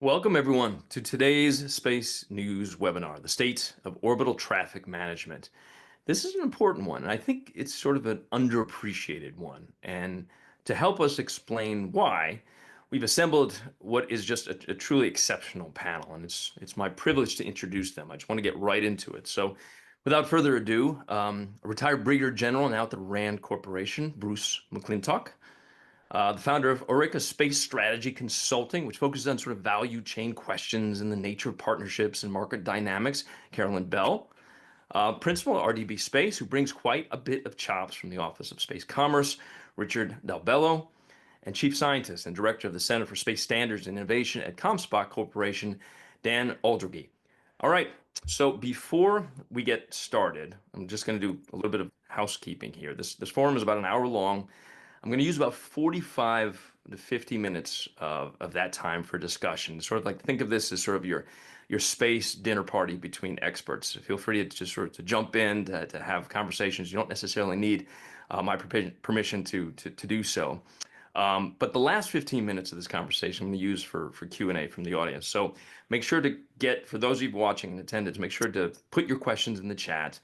Welcome, everyone, to today's Space News webinar, the state of orbital traffic management. This is an important one, and I think it's sort of an underappreciated one. And to help us explain why, we've assembled what is just a truly exceptional panel, and it's my privilege to introduce them. I just want to get right into it. So, without further ado, a retired Brigadier General now at the RAND Corporation, Bruce McClintock. The founder of Aurica Space Strategy Consulting, which focuses on sort of value chain questions and the nature of partnerships and market dynamics, Carolyn Belle. Principal at RDB Space, who brings quite a bit of chops from the Office of Space Commerce, Richard DalBello, and Chief Scientist and Director of the Center for Space Standards and Innovation at Comstock Corporation, Dan Aldrich. All right, so before we get started, I'm just going to do a little bit of housekeeping here. This forum is about an hour long. I'm going to use about 45 to 50 minutes of that time for discussion. Sort of like think of this as sort of your space dinner party between experts. Feel free to just sort of to jump in to have conversations. You don't necessarily need my permission to do so. But the last 15 minutes of this conversation I'm going to use for Q&A from the audience. So make sure to for those of you watching in attendance, make sure to put your questions in the chat.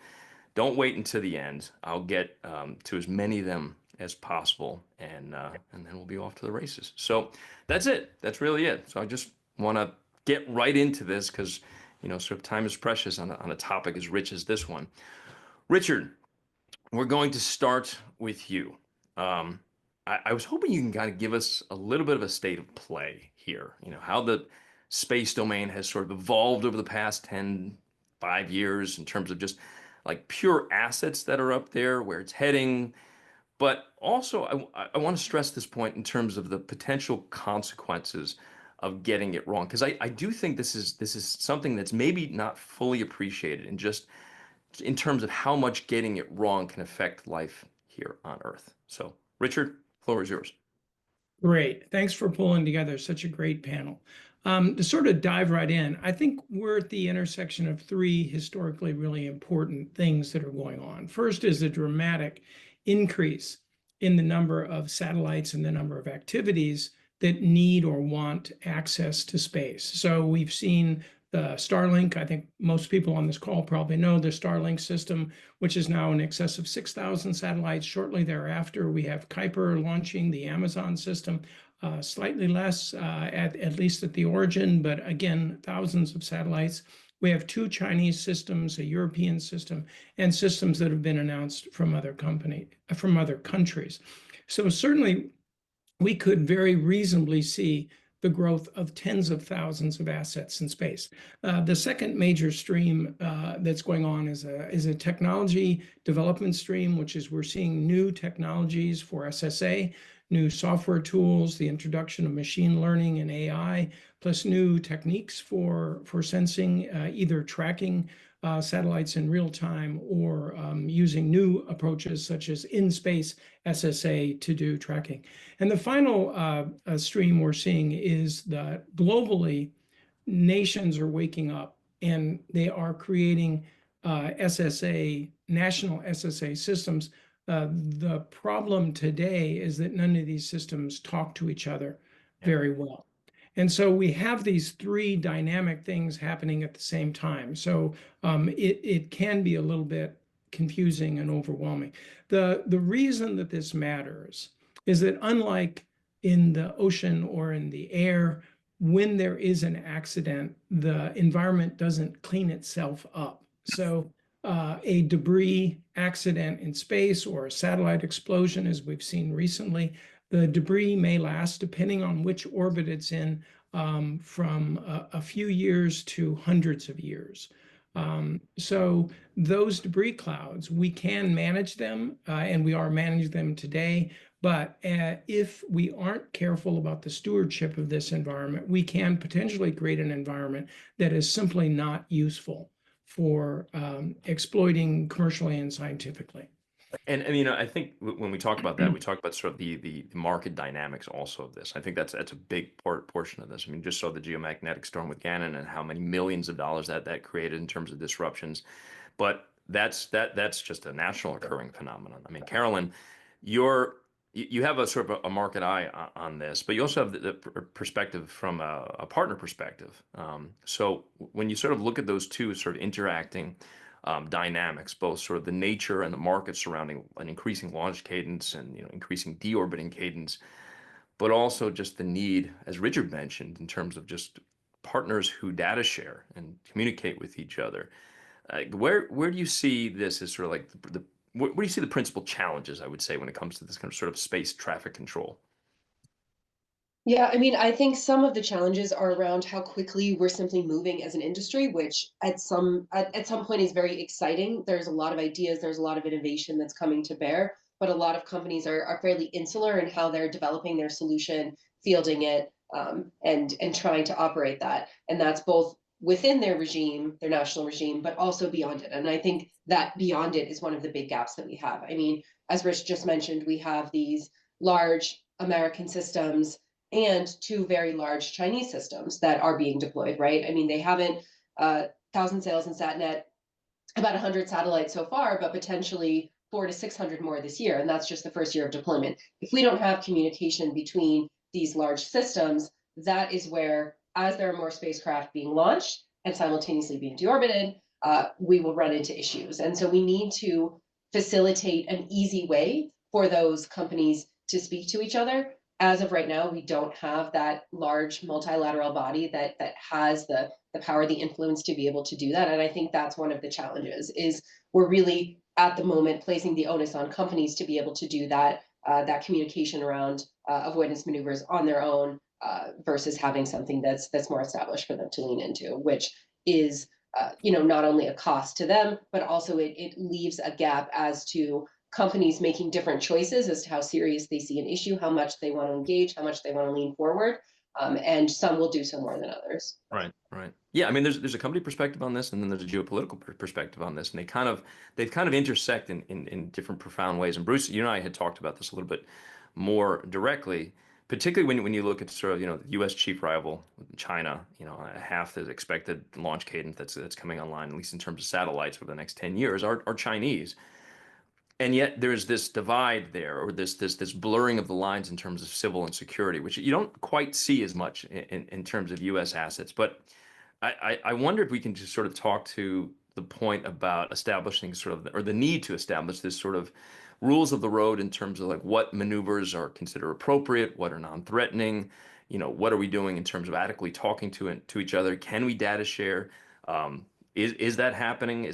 Don't wait until the end. I'll get to as many of them as possible, and then we'll be off to the races. So that's it. That's really it. So I just want to get right into this because, sort of time is precious on a topic as rich as this one. Richard, we're going to start with you. I was hoping you can kind of give us a little bit of a state of play here. How the space domain has sort of evolved over the past 5 years in terms of just like pure assets that are up there, where it's heading. But also, I want to stress this point in terms of the potential consequences of getting it wrong, because I do think this is something that's maybe not fully appreciated, and just in terms of how much getting it wrong can affect life here on Earth. So, Richard, floor is yours. Great. Thanks for pulling together such a great panel. To sort of dive right in, I think we're at the intersection of three historically really important things that are going on. First is a dramatic increase in the number of satellites and the number of activities that need or want access to space. So we've seen the Starlink. I think most people on this call probably know the Starlink system, which is now in excess of 6,000 satellites. Shortly thereafter, we have Kuiper launching the Amazon system, slightly less, at least at the origin, but again, thousands of satellites. We have two Chinese systems, a European system, and systems that have been announced from other countries. So certainly, we could very reasonably see the growth of tens of thousands of assets in space. The second major stream that's going on is a technology development stream, which is we're seeing new technologies for SSA, new software tools, the introduction of machine learning and AI, plus new techniques for sensing, either tracking satellites in real time or using new approaches such as in-space SSA to do tracking. And the final stream we're seeing is that globally, nations are waking up and they are creating SSA, national SSA systems. The problem today is that none of these systems talk to each other very well. And so we have these three dynamic things happening at the same time. So it can be a little bit confusing and overwhelming. The reason that this matters is that unlike in the ocean or in the air, when there is an accident, the environment doesn't clean itself up. So a debris accident in space or a satellite explosion, as we've seen recently, the debris may last, depending on which orbit it's in, from a few years to hundreds of years. So those debris clouds, we can manage them, and we are managing them today. But if we aren't careful about the stewardship of this environment, we can potentially create an environment that is simply not useful for exploiting commercially and scientifically. And I think when we talk about that, we talk about sort of the market dynamics also of this. I think that's a big portion of this. I mean, just saw the geomagnetic storm with Gannon and how many millions of dollars that created in terms of disruptions. But that's just a national occurring phenomenon. I mean, Carolyn, you're you have a sort of a market eye on this, but you also have the perspective from a partner perspective. So when you sort of look at those two sort of interacting dynamics, both sort of the nature and the market surrounding an increasing launch cadence and increasing deorbiting cadence, but also just the need, as Richard mentioned, in terms of just partners who data share and communicate with each other. Where do you see this as sort of like where do you see the principal challenges, I would say, when it comes to this kind of sort of space traffic control? Yeah, I mean, I think some of the challenges are around how quickly we're simply moving as an industry, which at some point is very exciting. There's a lot of ideas, there's a lot of innovation that's coming to bear, but a lot of companies are fairly insular in how they're developing their solution, fielding it, and trying to operate that. And that's both within their regime, their national regime, but also beyond it. And I think that beyond it is one of the big gaps that we have. I mean, as Rich just mentioned, we have these large American systems and two very large Chinese systems that are being deployed, right? I mean, they haven't, 1,000 sails in SatNet, about 100 satellites so far, but potentially 400 to 600 more this year. And that's just the first year of deployment. If we don't have communication between these large systems, that is where, as there are more spacecraft being launched and simultaneously being deorbited, we will run into issues. And so we need to facilitate an easy way for those companies to speak to each other. As of right now, we don't have that large multilateral body that has the power, the influence to be able to do that. And I think that's one of the challenges is we're really at the moment placing the onus on companies to be able to do that, that communication around avoidance maneuvers on their own versus having something that's more established for them to lean into, which is not only a cost to them, but also it leaves a gap as to companies making different choices as to how serious they see an issue, how much they want to engage, how much they want to lean forward. And some will do so more than others. Right, right. Yeah, I mean, there's a company perspective on this, and then there's a geopolitical perspective on this, and they've kind of intersect in different profound ways. And Bruce, you and I had talked about this a little bit more directly, particularly when you look at sort of the U.S. chief rival, China, half the expected launch cadence that's coming online, at least in terms of satellites over the next 10 years, are Chinese. And yet there's this divide there, or this blurring of the lines in terms of civil and security, which you don't quite see as much in terms of U.S. assets. But I wonder if we can just sort of talk to the point about establishing sort of, or the need to establish this sort of rules of the road in terms of like what maneuvers are considered appropriate, what are non-threatening, what are we doing in terms of adequately talking to each other? Can we data share? Is that happening?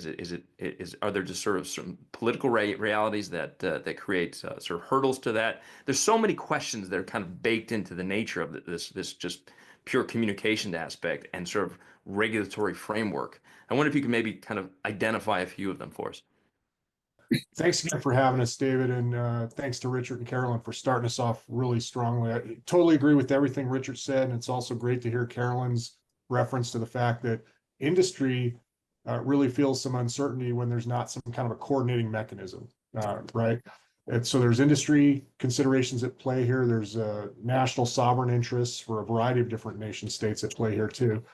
Are there just sort of some political realities that create sort of hurdles to that? There's so many questions that are kind of baked into the nature of this just pure communication aspect and sort of regulatory framework. I wonder if you could maybe kind of identify a few of them for us. Thanks again for having us, David, and thanks to Richard and Carolyn for starting us off really strongly. I totally agree with everything Richard said, and it's also great to hear Carolyn's reference to the fact that industry really feels some uncertainty when there's not some kind of a coordinating mechanism, right? And so there's industry considerations at play here. There's national sovereign interests for a variety of different nation states at play here too.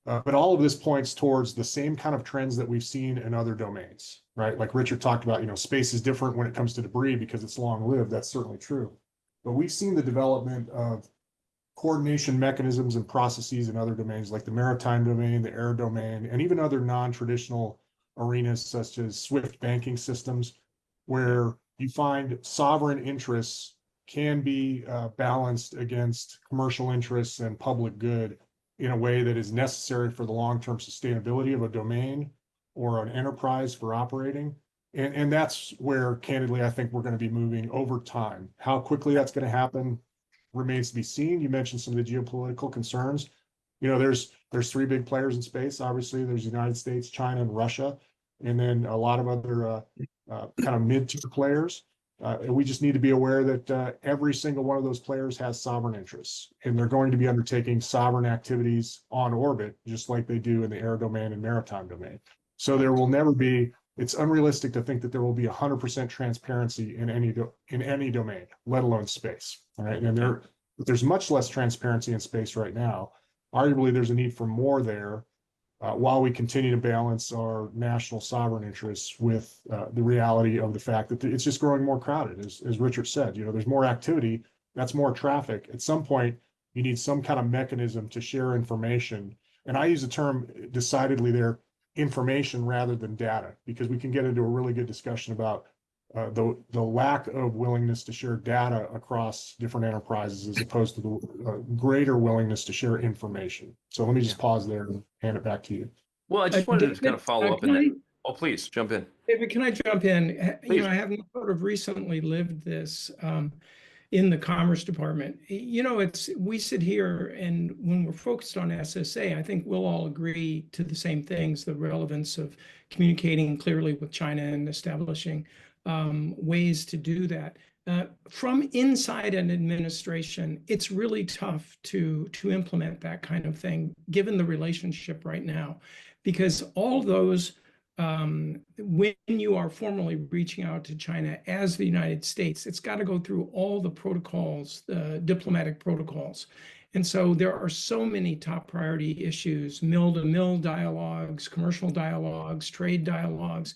But all of this points towards the same kind of trends that we've seen in other domains, right? Like Richard talked about, space is different when it comes to debris because it's long-lived. That's certainly true. But we've seen the development of coordination mechanisms and processes in other domains like the maritime domain, the air domain, and even other non-traditional arenas such as SWIFT banking systems, where you find sovereign interests can be balanced against commercial interests and public good in a way that is necessary for the long-term sustainability of a domain or an enterprise for operating. And that's where, candidly, I think we're going to be moving over time. How quickly that's going to happen remains to be seen. You mentioned some of the geopolitical concerns. There's three big players in space. Obviously, there's the United States, China, and Russia, and then a lot of other kind of mid-tier players. And we just need to be aware that every single one of those players has sovereign interests, and they're going to be undertaking sovereign activities on orbit, just like they do in the air domain and maritime domain. So there will never be, it's unrealistic to think that there will be 100% transparency in any domain, let alone space. All right. And there's much less transparency in space right now. Arguably, there's a need for more there. while we continue to balance our national sovereign interests with the reality of the fact that it's just growing more crowded. As Richard said, there's more activity, that's more traffic. At some point, you need some kind of mechanism to share information. And I use the term decidedly there, information rather than data, because we can get into a really good discussion about the lack of willingness to share data across different enterprises as opposed to the greater willingness to share information. So let me just pause there and hand it back to you. Well, I just wanted to kind of follow up in that. Oh, please jump in. David, can I jump in? Please. I haven't sort of recently lived this in the Commerce Department. We sit here, and when we're focused on SSA, I think we'll all agree to the same things: the relevance of communicating clearly with China and establishing ways to do that. From inside an administration, it's really tough to implement that kind of thing, given the relationship right now, because all those, when you are formally reaching out to China as the United States, it's got to go through all the protocols, the diplomatic protocols. And so there are so many top priority issues: mill-to-mill dialogues, commercial dialogues, trade dialogues,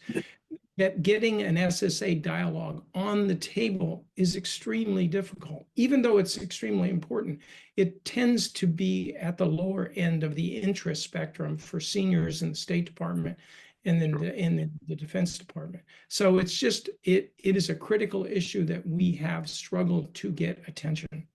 that getting an SSA dialogue on the table is extremely difficult. Even though it's extremely important, it tends to be at the lower end of the interest spectrum for seniors in the State Department and then in the Defense Department. So it's just, it is a critical issue that we have struggled to get attention.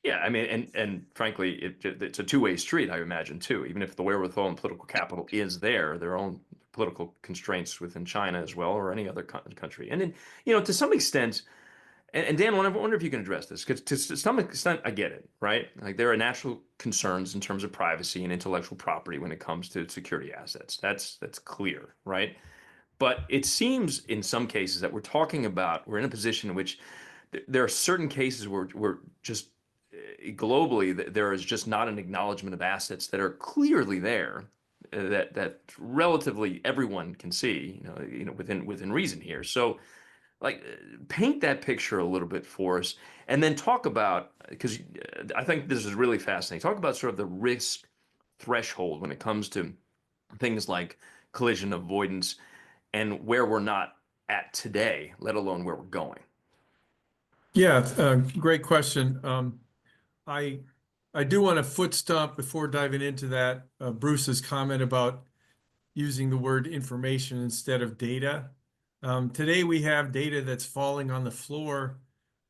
Yeah, I mean, and frankly, it's a two-way street, I imagine, too. Even if the wherewithal and political capital is there, their own political constraints within China as well, or any other country. And then, to some extent, and Dan, I wonder if you can address this, because to some extent, I get it, right? Like, there are national concerns in terms of privacy and intellectual property when it comes to security assets. That's clear, right? But it seems in some cases that we're in a position in which there are certain cases where we're just globally, there is just not an acknowledgement of assets that are clearly there, that relatively everyone can see, within reason here. So, like, paint that picture a little bit for us, and then talk about, because I think this is really fascinating. Talk about sort of the risk threshold when it comes to things like collision avoidance and where we're not at today, let alone where we're going. Yeah, great question. I do want to foot stomp before diving into that, Bruce's comment about using the word information instead of data. Today we have data that's falling on the floor,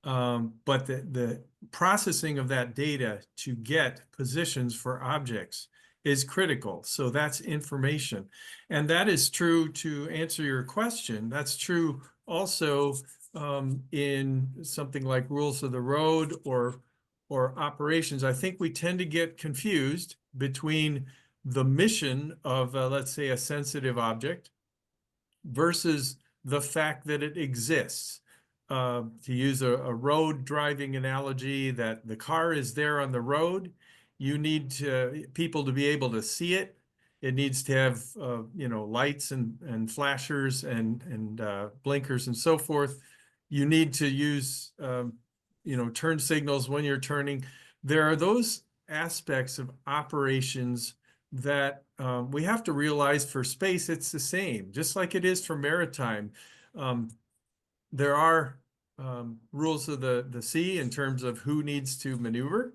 but the processing of that data to get positions for objects is critical. So that's information. And that is true, to answer your question. That's true also in something like rules of the road or operations. I think we tend to get confused between the mission of, let's say, a sensitive object versus the fact that it exists. To use a road driving analogy, that the car is there on the road, you need people to be able to see it. It needs to have lights and flashers and blinkers and so forth. You need to use turn signals when you're turning. There are those aspects of operations that we have to realize for space. It's the same, just like it is for maritime. There are rules of the sea in terms of who needs to maneuver,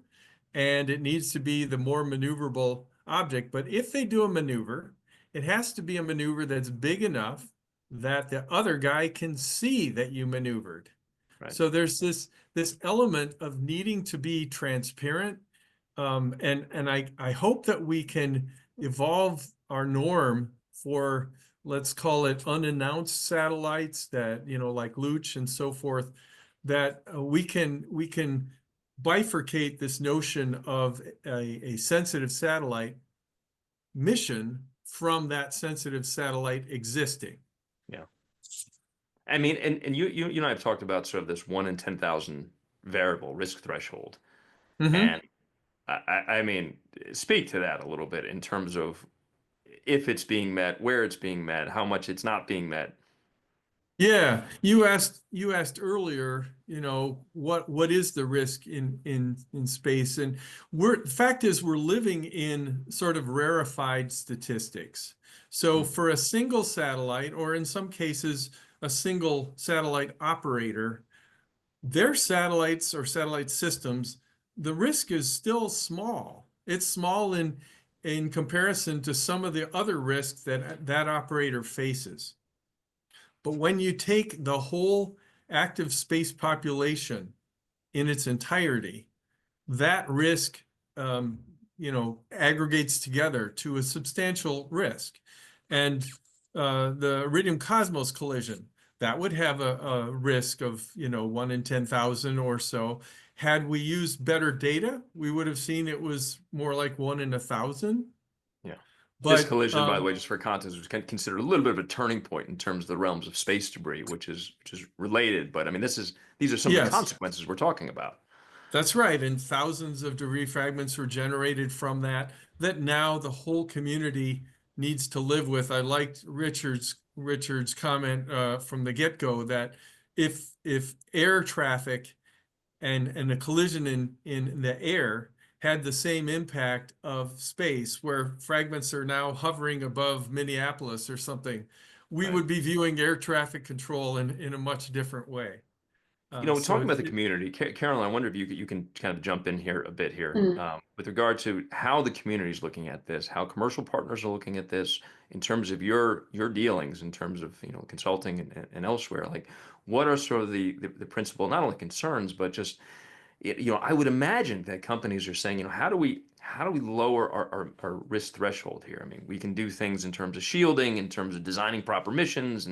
and it needs to be the more maneuverable object. But if they do a maneuver, it has to be a maneuver that's big enough that the other guy can see that you maneuvered. Right. So there's this element of needing to be transparent, and I hope that we can evolve our norm for, let's call it, unannounced satellites that, like Luch and so forth, that we can bifurcate this notion of a sensitive satellite mission from that sensitive satellite existing. Yeah. I mean, and you and I have talked about sort of this 1 in 10,000 variable risk threshold. Mm-hmm. And I mean, speak to that a little bit in terms of if it's being met, where it's being met, how much it's not being met. Yeah, you asked earlier, you know, what is the risk in space? And the fact is we're living in sort of rarefied statistics. So for a single satellite, or in some cases a single satellite operator, their satellites or satellite systems, the risk is still small. It's small in comparison to some of the other risks that that operator faces. But when you take the whole active space population in its entirety, that risk, you know, aggregates together to a substantial risk. And the Iridium Cosmos collision, that would have a risk of, you know, 1 in 10,000 or so. Had we used better data, we would have seen it was more like 1 in 1,000. Yeah. This But collision, by the way, just for context, was considered a little bit of a turning point in terms of the realms of space debris, which is related. But I mean, these are some of the yes, consequences we're talking about. that's right. And thousands of debris fragments were generated from that now the whole community needs to live with. I liked Richard's comment from the get-go that if air traffic and a collision in the air had the same impact of space, where fragments are now hovering above Minneapolis or something, we Right. would be viewing air traffic control in a much different way. You know, So talking about the community, Carolyn, I wonder if you can kind of jump in here a bit here with regard to how the community is looking at this, how commercial partners are looking at this in terms of your dealings, in terms of, you know, consulting and elsewhere. Like, what are sort of the principal, not only concerns, but just, you know, I would imagine that companies are saying, you know, how do we lower our risk threshold here? I mean, we can do things in terms of shielding, in terms of designing proper missions,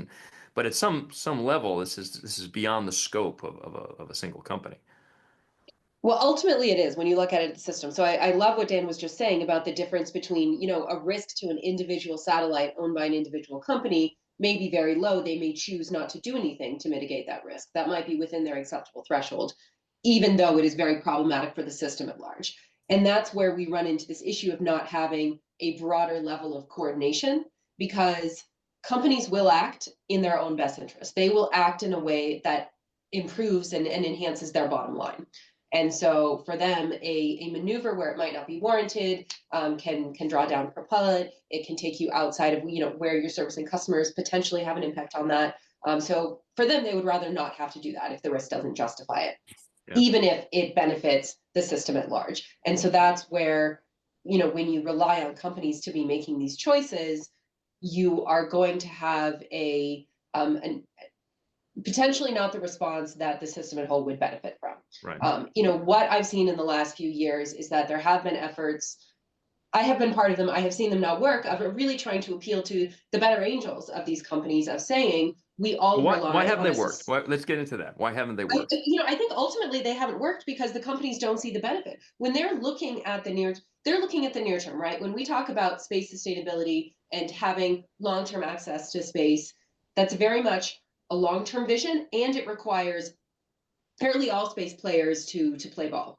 but at some level, this is beyond the scope of a single company. Well, ultimately it is when you look at it at the system. So I love what Dan was just saying about the difference between, you know, a risk to an individual satellite owned by an individual company may be very low. They may choose not to do anything to mitigate that risk. That might be within their acceptable threshold, even though it is very problematic for the system at large. And that's where we run into this issue of not having a broader level of coordination, because companies will act in their own best interest. They will act in a way that improves and enhances their bottom line. And so for them, a maneuver where it might not be warranted can draw down propellant. It can take you outside of, you know, where you're servicing customers, potentially have an impact on that. So for them, they would rather not have to do that if the risk doesn't justify it, even if it benefits the system at large. And so that's where, you know, when you rely on companies to be making these choices, you are going to have an potentially not the response that the system at whole would benefit from. Right. You know, what I've seen in the last few years is that there have been efforts, I have been part of them, I have seen them not work, of really trying to appeal to the better angels of these companies, of saying, we all Why rely haven't on they worked? Let's get into that. Why haven't they worked? You know, I think ultimately they haven't worked because the companies don't see the benefit. When they're looking at they're looking at the near term, right? When we talk about space sustainability and having long-term access to space, that's very much a long-term vision, and it requires fairly all space players to play ball.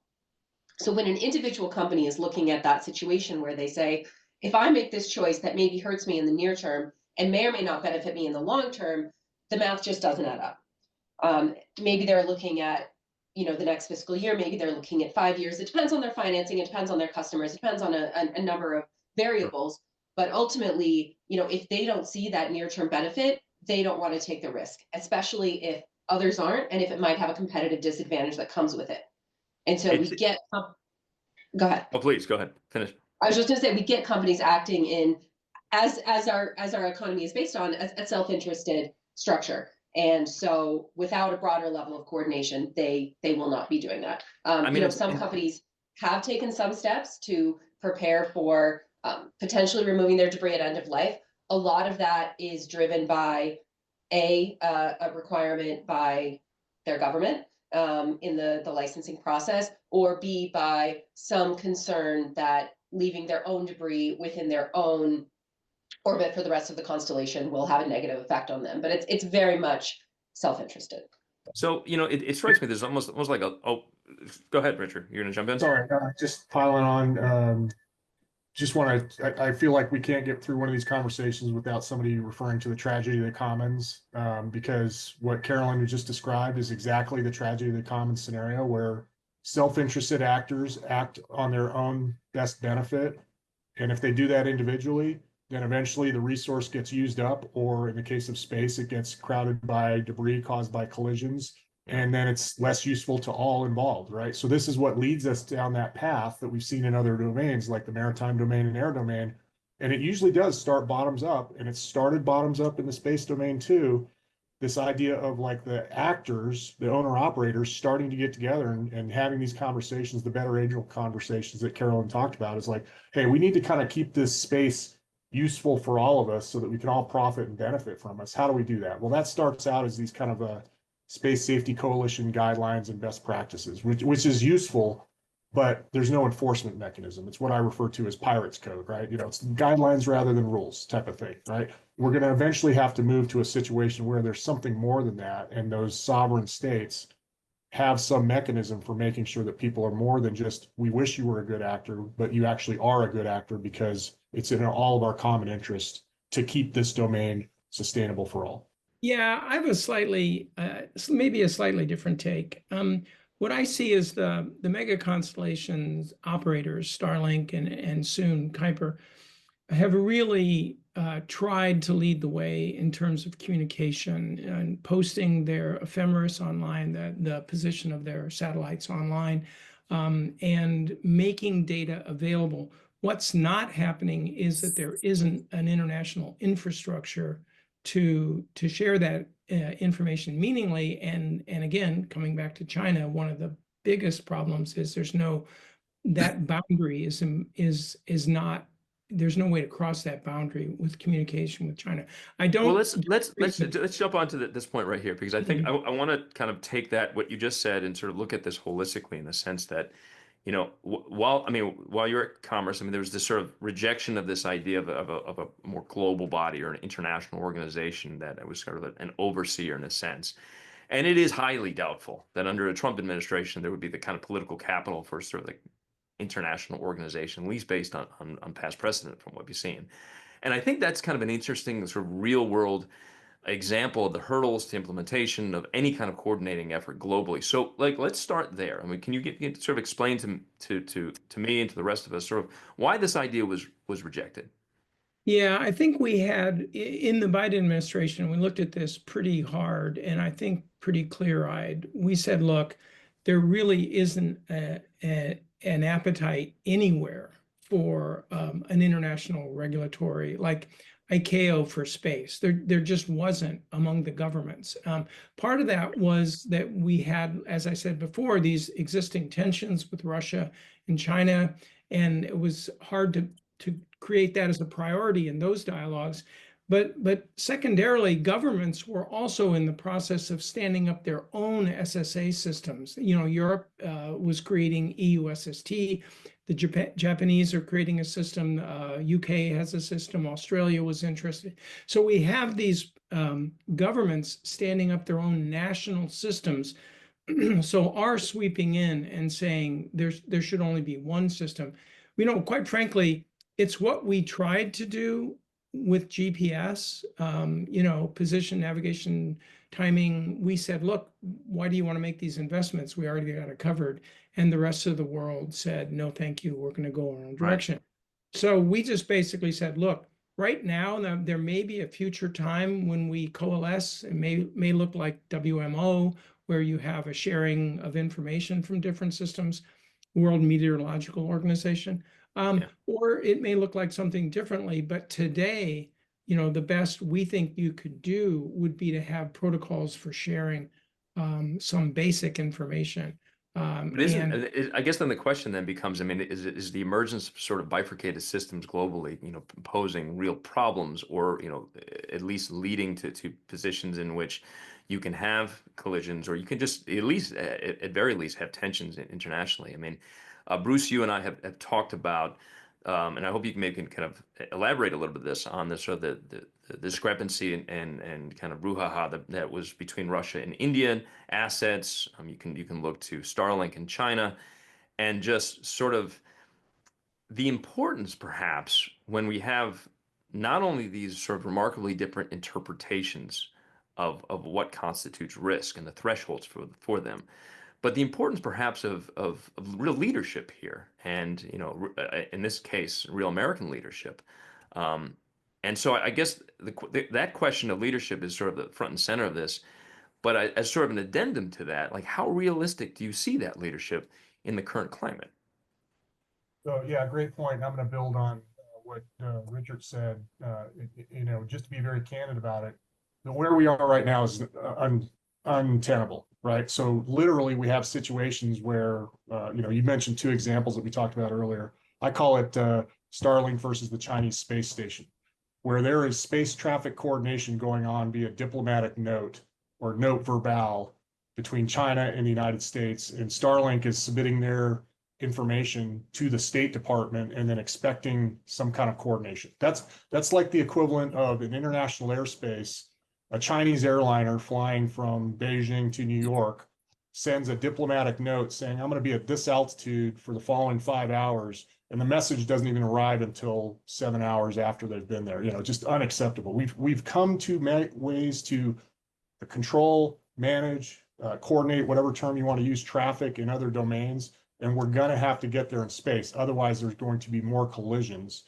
So when an individual company is looking at that situation where they say, if I make this choice that maybe hurts me in the near term and may or may not benefit me in the long term, the math just doesn't add up. Maybe they're looking at, you know, the next fiscal year, maybe they're looking at 5 years. It depends on their financing, it depends on their customers, it depends on a number of variables. But ultimately, you know, if they don't see that near-term benefit, they don't want to take the risk, especially if others aren't, and if it might have a competitive disadvantage that comes with it. And so we get, go ahead. Oh, please go ahead. Finish. I was just going to say, we get companies acting in, as our economy is based on, a self-interested structure. And so without a broader level of coordination, they will not be doing that. I mean, you know, some companies have taken some steps to prepare for potentially removing their debris at end of life. A lot of that is driven by a requirement by their government in the licensing process, or B, by some concern that leaving their own debris within their own orbit for the rest of the constellation will have a negative effect on them. But it's very much self-interested. So, you know, it strikes me there's almost like go ahead, Richard. You're gonna jump in? Sorry, just piling on. just want to, I feel like we can't get through one of these conversations without somebody referring to the tragedy of the commons, because what Carolyn just described is exactly the tragedy of the commons scenario where self-interested actors act on their own best benefit. And if they do that individually, then eventually the resource gets used up, or in the case of space, it gets crowded by debris caused by collisions. And then it's less useful to all involved, right? So this is what leads us down that path that we've seen in other domains, like the maritime domain and air domain. And it usually does start bottoms up, and it started bottoms up in the space domain too. This idea of like the actors, the owner operators starting to get together and having these conversations, the better angel conversations that Carolyn talked about, is like, hey, we need to kind of keep this space useful for all of us so that we can all profit and benefit from us. How do we do that? Well, that starts out as these kind of Space Safety Coalition guidelines and best practices, which is useful, but there's no enforcement mechanism. It's what I refer to as pirates code, right? You know, it's guidelines rather than rules type of thing, right? We're going to eventually have to move to a situation where there's something more than that, and those sovereign states have some mechanism for making sure that people are more than just, we wish you were a good actor, but you actually are a good actor because it's in all of our common interest to keep this domain sustainable for all. Yeah, I have a slightly, maybe a slightly different take. What I see is the mega constellations operators, Starlink and soon Kuiper, have really tried to lead the way in terms of communication and posting their ephemeris online, the position of their satellites online, and making data available. What's not happening is that there isn't an international infrastructure to share that information meaningfully. And again, coming back to China, one of the biggest problems is there's no, that boundary is not, there's no way to cross that boundary with communication with China. I don't. Well, let's jump onto this point right here, because I think I want to kind of take that, what you just said, and sort of look at this holistically, in the sense that, you know, while you're at Commerce, I mean, there was this sort of rejection of this idea of a more global body or an international organization that was sort of an overseer in a sense. And it is highly doubtful that under a Trump administration, there would be the kind of political capital for sort of like international organization, at least based on past precedent from what we've seen. And I think that's kind of an interesting sort of real world example of the hurdles to implementation of any kind of coordinating effort globally. So, like, let's start there. I mean, can you get sort of explain to me and to the rest of us sort of why this idea was rejected? Yeah, I think we had in the Biden administration, we looked at this pretty hard and I think pretty clear-eyed. We said, look, there really isn't an appetite anywhere for an international regulatory, like ICAO for space. There just wasn't among the governments. Part of that was that we had, as I said before, these existing tensions with Russia and China, and it was hard to create that as a priority in those dialogues. But secondarily, governments were also in the process of standing up their own SSA systems. You know, Europe was creating EUSST. The Japanese are creating a system. UK has a system. Australia was interested. So we have these governments standing up their own national systems. So are sweeping in and saying there should only be one system. You know, quite frankly, it's what we tried to do with GPS, you know, position, navigation, timing. We said, look, why do you want to make these investments? We already got it covered. And the rest of the world said, no, thank you. We're going to go our own direction. Right. So we just basically said, look, right now, there may be a future time when we coalesce. It may look like WMO, where you have a sharing of information from different systems, World Meteorological Organization. Or it may look like something differently, but today, you know, the best we think you could do would be to have protocols for sharing some basic information. But I guess then the question then becomes, I mean, is the emergence of sort of bifurcated systems globally, you know, posing real problems, or, you know, at least leading to positions in which you can have collisions, or you can just at least, at very least, have tensions internationally? I mean, Bruce, you and I have talked about, and I hope you can maybe kind of elaborate a little bit this on this, sort of the discrepancy and kind of brouhaha that was between Russia and Indian assets. You can look to Starlink in China, and just sort of the importance, perhaps, when we have not only these sort of remarkably different interpretations of what constitutes risk and the thresholds for them, but the importance perhaps of real leadership here, and in this case, real American leadership. Um, and so I guess that question of leadership is sort of the front and center of this. But as sort of an addendum to that, like how realistic do you see that leadership in the current climate? So yeah, great point. And I'm going to build on what Richard said. Just to be very candid about it, where we are right now is untenable, right? So literally, we have situations where you mentioned two examples that we talked about earlier. I call it Starlink versus the Chinese space station, where there is space traffic coordination going on via diplomatic note or note verbal between China and the United States, and Starlink is submitting their information to the State Department and then expecting some kind of coordination. That's like the equivalent of an international airspace. A Chinese airliner flying from Beijing to New York sends a diplomatic note saying, I'm going to be at this altitude for the following 5 hours. And the message doesn't even arrive until 7 hours after they've been there. Just unacceptable. We've come to ways to control, manage, coordinate, whatever term you want to use, traffic in other domains, and we're going to have to get there in space. Otherwise, there's going to be more collisions.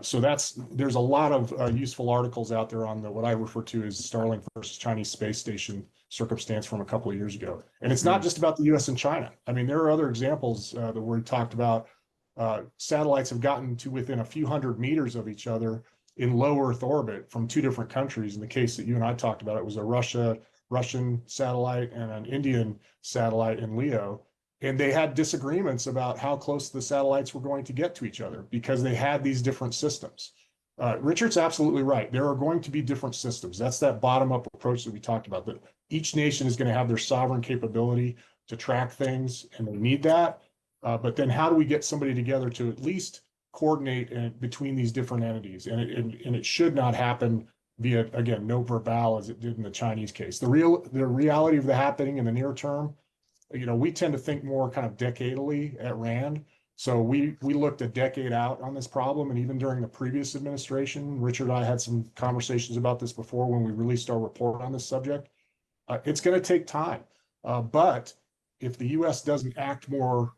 So there's a lot of useful articles out there on what I refer to as Starlink versus Chinese space station circumstance from a couple of years ago. And it's not just about the US and China. I mean, there are other examples that we talked about. Satellites have gotten to within a few hundred meters of each other in low Earth orbit from two different countries. In the case that you and I talked about, it was a Russian satellite and an Indian satellite in LEO. And they had disagreements about how close the satellites were going to get to each other because they had these different systems. Richard's absolutely right. There are going to be different systems. That's that bottom-up approach that we talked about, that each nation is going to have their sovereign capability to track things, and they need that. But then how do we get somebody together to at least coordinate between these different entities? And it should not happen via, again, no verbal as it did in the Chinese case. The reality of the happening in the near term, we tend to think more kind of decadally at RAND. So we looked a decade out on this problem. And even during the previous administration, Richard and I had some conversations about this before when we released our report on this subject. It's going to take time. But if the US doesn't act more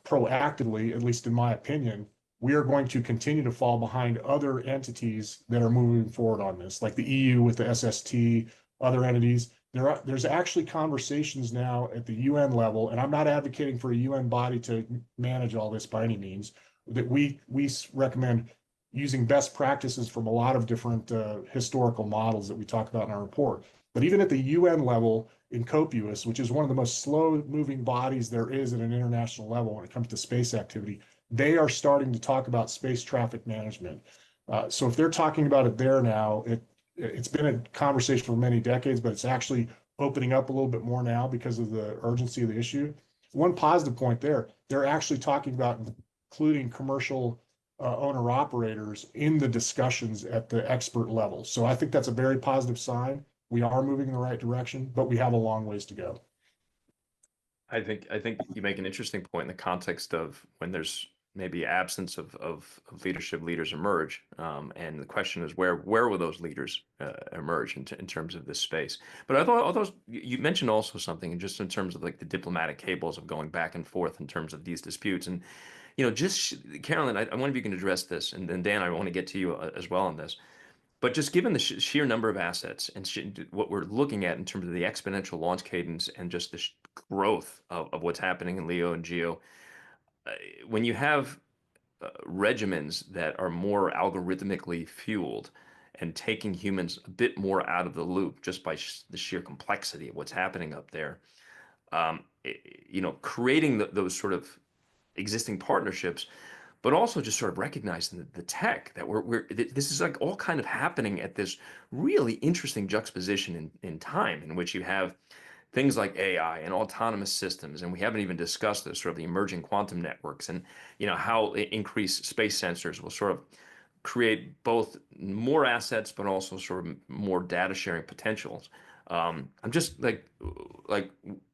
proactively, at least in my opinion, we are going to continue to fall behind other entities that are moving forward on this, like the EU with the SST, other entities. There's actually conversations now at the UN level, and I'm not advocating for a UN body to manage all this by any means, that we recommend using best practices from a lot of different historical models that we talk about in our report. But even at the UN level in COPUOS, which is one of the most slow-moving bodies there is at an international level when it comes to space activity, they are starting to talk about space traffic management. So if they're talking about it there now, it's been a conversation for many decades, but it's actually opening up a little bit more now because of the urgency of the issue. One positive point there, they're actually talking about including commercial owner operators in the discussions at the expert level. So I think that's a very positive sign. We are moving in the right direction, but we have a long ways to go. I think you make an interesting point in the context of when there's maybe absence of leaders emerge, and the question is where will those leaders emerge in terms of this space? But I thought you mentioned also something just in terms of like the diplomatic cables of going back and forth in terms of these disputes, and just Carolyn, I wonder if you can address this, and then Dan, I want to get to you as well on this. But just given the sheer number of assets and what we're looking at in terms of the exponential launch cadence and just the growth of what's happening in LEO and GEO, when you have regimens that are more algorithmically fueled and taking humans a bit more out of the loop just by the sheer complexity of what's happening up there, creating those sort of existing partnerships, but also just sort of recognizing the tech that this is like all kind of happening at this really interesting juxtaposition in time, in which you have things like AI and autonomous systems, and we haven't even discussed this sort of the emerging quantum networks, and how increased space sensors will sort of create both more assets but also sort of more data sharing potentials. I'm just like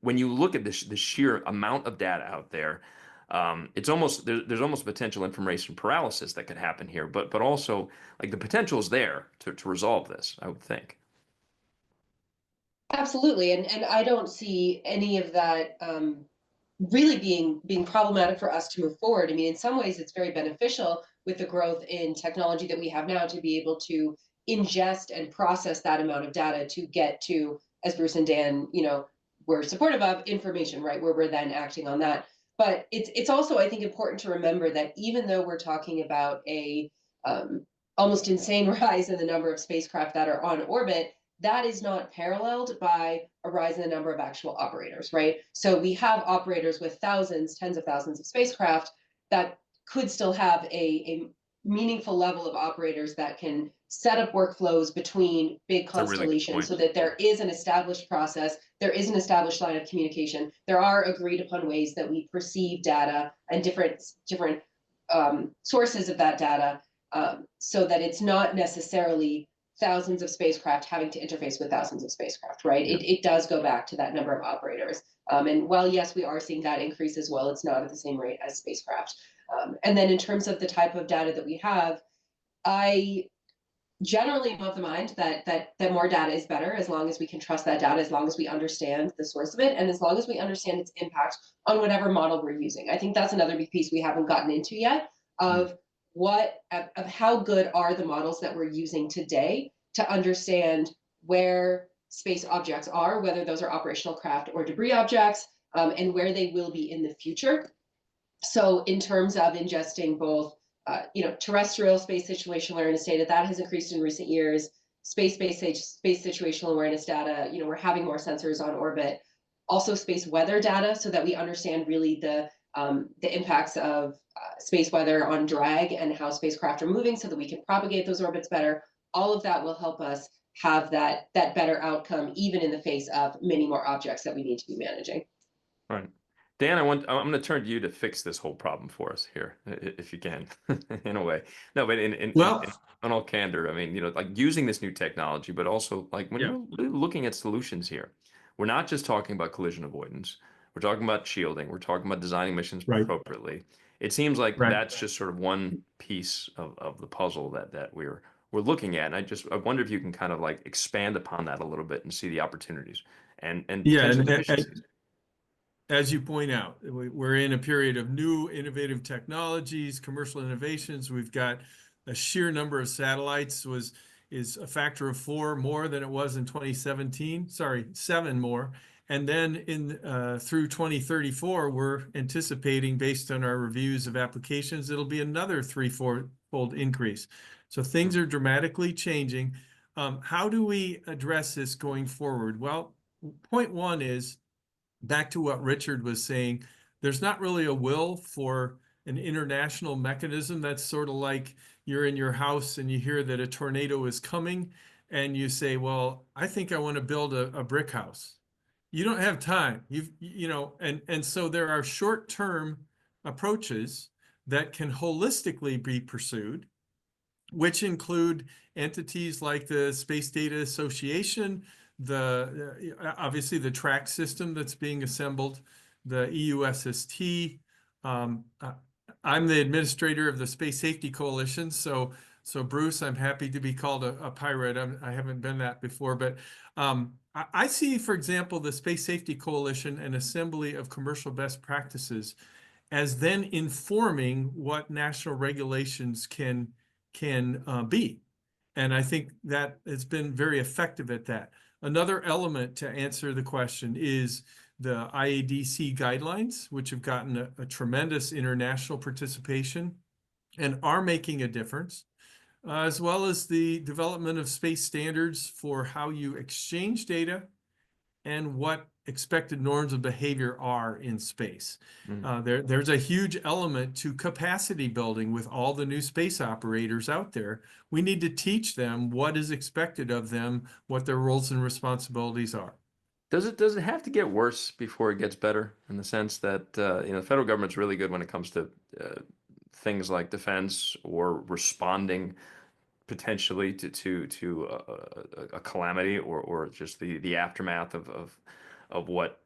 when you look at the sheer amount of data out there, It's almost there's almost potential information paralysis that could happen here, but also like the potential is there to resolve this, I would think. Absolutely, and I don't see any of that really being problematic for us to move forward. I mean, in some ways, it's very beneficial with the growth in technology that we have now to be able to ingest and process that amount of data to get to, as Bruce and Dan, we're supportive of information, right? Where we're then acting on that. But it's also, I think, important to remember that even though we're talking about a almost insane rise in the number of spacecraft that are on orbit, that is not paralleled by a rise in the number of actual operators, right? So we have operators with thousands, tens of thousands of spacecraft that could still have a meaningful level of operators that can set up workflows between big constellations so that there is an established process, there is an established line of communication, there are agreed upon ways that we perceive data and different sources of that data, so that it's not necessarily thousands of spacecraft having to interface with thousands of spacecraft, right? Yeah. It does go back to that number of operators. And while, yes, we are seeing that increase as well, it's not at the same rate as spacecraft. And then in terms of the type of data that we have, I generally am of the mind that more data is better as long as we can trust that data, as long as we understand the source of it, and as long as we understand its impact on whatever model we're using. I think that's another big piece we haven't gotten into yet of how good are the models that we're using today to understand where space objects are, whether those are operational craft or debris objects, and where they will be in the future. So in terms of ingesting both terrestrial space situational awareness data, that has increased in recent years. Space situational awareness data, we're having more sensors on orbit. Also space weather data, so that we understand really the impacts of space weather on drag and how spacecraft are moving, so that we can propagate those orbits better. All of that will help us have that better outcome, even in the face of many more objects that we need to be managing. All right. Dan, I'm going to turn to you to fix this whole problem for us here, if you can, in a way. No, but in all candor, I mean, like using this new technology, but also like when you're really looking at solutions here, we're not just talking about collision avoidance. We're talking about shielding. We're talking about designing missions appropriately. It seems like that's just sort of one piece of the puzzle that we're looking at. And I wonder if you can kind of like expand upon that a little bit and see the opportunities and potential deficiencies. As you point out, we're in a period of new innovative technologies, commercial innovations. We've got a sheer number of satellites is a factor of 4 more than it was in 2017. Sorry, 7 more. And then through 2034, we're anticipating, based on our reviews of applications, it'll be another 3-4-fold increase. So things are dramatically changing. How do we address this going forward? Well, point one is, back to what Richard was saying, there's not really a will for an international mechanism. That's sort of like you're in your house and you hear that a tornado is coming and you say, well, I think I want to build a brick house. You don't have time. And so there are short-term approaches that can holistically be pursued, which include entities like the Space Data Association, obviously the track system that's being assembled, the EUSST. I'm the administrator of the Space Safety Coalition, so Bruce, I'm happy to be called a pirate. I haven't been that before, but I see, for example, the Space Safety Coalition and assembly of commercial best practices as then informing what national regulations can be. And I think that it's been very effective at that. Another element to answer the question is the IADC guidelines, which have gotten a tremendous international participation and are making a difference, as well as the development of space standards for how you exchange data and what expected norms of behavior are in space. There's a huge element to capacity building with all the new space operators out there. We need to teach them what is expected of them, what their roles and responsibilities are. Does it have to get worse before it gets better, in the sense that the federal government's really good when it comes to things like defense or responding potentially to a calamity or just the aftermath of what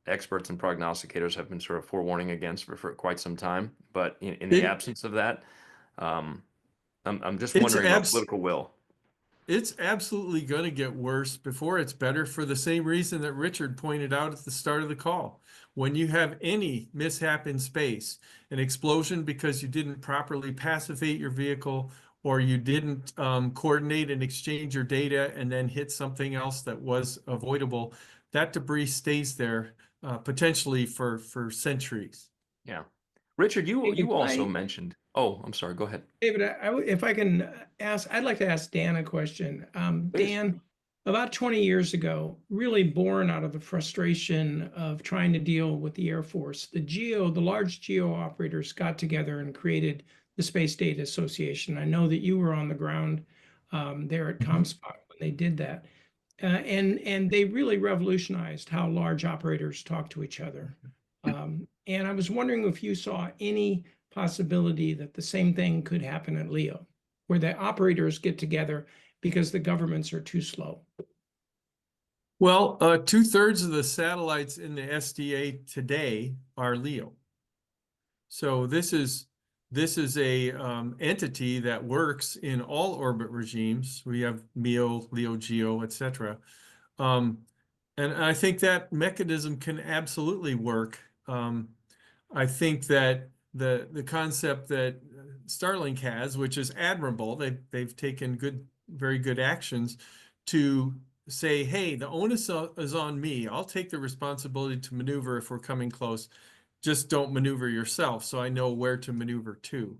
experts and prognosticators have been sort of forewarning against for quite some time. But in the absence of that, I'm just It's wondering about political will. It's absolutely going to get worse before it's better, for the same reason that Richard pointed out at the start of the call. When you have any mishap in space, an explosion because you didn't properly passivate your vehicle, or you didn't coordinate and exchange your data and then hit something else that was avoidable, that debris stays there potentially for centuries. Yeah. Richard, you David, also mentioned. Oh, I'm sorry. Go ahead. David, if I can ask, I'd like to ask Dan a question. Please. Dan, about 20 years ago, really born out of the frustration of trying to deal with the Air Force, the large GEO operators got together and created the Space Data Association. I know that you were on the ground there at ComSpot when they did that. And they really revolutionized how large operators talk to each other. And I was wondering if you saw any possibility that the same thing could happen at LEO, where the operators get together because the governments are too slow. Well, 2/3 of the satellites in the SDA today are LEO. So this is a entity that works in all orbit regimes. We have MEO, LEO, GEO, etc. And I think that mechanism can absolutely work. I think that the concept that Starlink has, which is admirable, they've taken very good actions to say, hey, the onus is on me. I'll take the responsibility to maneuver if we're coming close. Just don't maneuver yourself, so I know where to maneuver to.